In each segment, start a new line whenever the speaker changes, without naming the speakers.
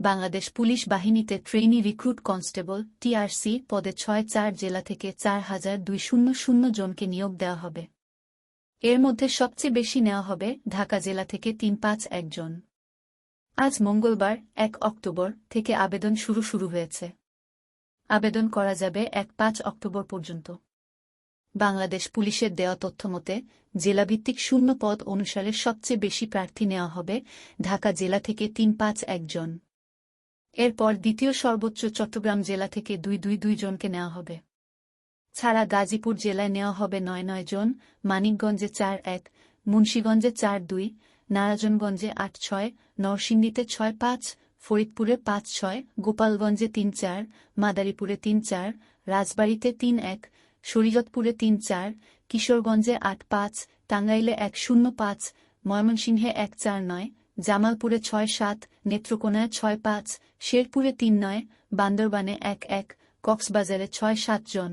Bangladesh police বাহিনীতে trainee recruit constable TRC পদে ৬-৪ জেলা থেকে ৪,২০০ জনকে নিয়োগ দেওয়া হবে। এর মধ্যে সবচেয়ে বেশি নেওয়া হবে ঢাকা জেলা থেকে ৩৫১ জন। আজ মঙ্গলবার ১ অক্টোবর থেকে আবেদন শুরু হয়েছে। আবেদন করা যাবে ১-৫ অক্টোবর পর্যন্ত। বাংলাদেশ পুলিশের দেওয়া তথ্যমতে জেলাভিত্তিক শূন্য পদ অনুসারে সবচেয়ে বেশি প্রার্থী নেওয়া হবে ঢাকা জেলা থেকে ৩৫১ জন। এরপর দ্বিতীয় সর্বোচ্চ চট্টগ্রাম জেলা থেকে ২ জনকে নেওয়া হবে। ছাড়া গাজীপুর জেলায় নেওয়া হবে ৯ জন, মানিকগঞ্জে ৪-১, মুন্সিগঞ্জে ৪-২, নারায়ণগঞ্জে ৮-৬, নরসিংদীতে ৬-৫, ফরিদপুরে ৫-৬, গোপালগঞ্জে ৩-৪, মাদারীপুরে ৩-৪, রাজবাড়ীতে ৩-১, শরীয়তপুরে ৩-৪, কিশোরগঞ্জে ৮-৫, টাঙ্গাইলে ১-০-৫, ময়মনসিংহে ১-৪-৯, জামালপুরে ৬-৭, নেত্রকোনায় ৬-৫, শেরপুরে ৩-৯, বান্দরবানে ১-১, কক্সবাজারে ৬-৭ জন।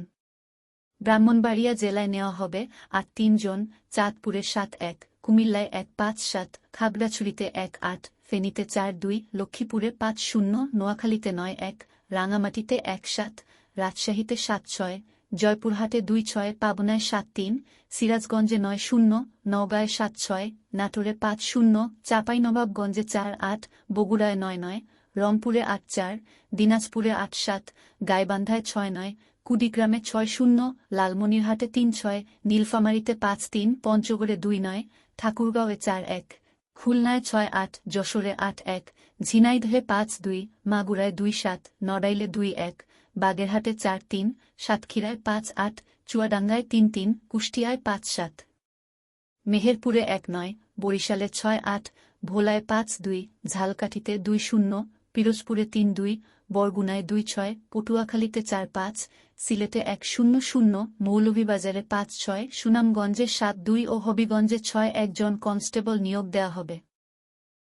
ব্রাহ্মণবাড়িয়া জেলায় নেওয়া হবে ৮-৩ জন, চাঁদপুরে ৭-১, কুমিল্লায় ১-৫-৭, খাগড়াছড়িতে ১-৮, ফেনীতে ৪-২, লক্ষ্মীপুরে ৫-০, নোয়াখালীতে ৯-১, রাঙামাটিতে ১-৭, রাজশাহীতে ৭-৬, জয়পুরহাটে ২-৬, পাবনায় ৭-৩, সিরাজগঞ্জে ৯-০, নওগাঁয় ৭-৬, নাটোরে ৫-০, চাঁপাইনবাবগঞ্জে ৪-৮, বগুড়ায় ৯-৯, রংপুরে ৮-৪, দিনাজপুরে ৮-৭, গাইবান্ধায় ৬-৯, কুড়িগ্রামে ৬-০, লালমনিরহাটে ৩-৬, নীলফামারীতে ৫-৩, পঞ্চগড়ে ২-৯, ঠাকুরগাঁওয়ে ৪-১, খুলনায় ৬-৮, যশোরে ৮-১, ঝিনাইদহে ৫-২, মাগুরায় ২-৭, নড়াইলে ২-১, বাগেরহাটে ৪-৩, সাতক্ষীরায় ৫-৮, চুয়াডাঙ্গায় ৩-৩, কুষ্টিয়ায় ৫-৭, মেহেরপুরে ১-৯, বরিশালে ৬-৮, ভোলায় ৫-২, ঝালকাঠিতে ২-০, পিরোজপুরে ৩-২, বরগুনায় ২-৬, পটুয়াখালীতে ৪-৫, সিলেটে ১-০-০, মৌলভীবাজারে ৫-৬, সুনামগঞ্জে ৭-২ ও হবিগঞ্জে ৬-১ জন কনস্টেবল নিয়োগ দেওয়া হবে।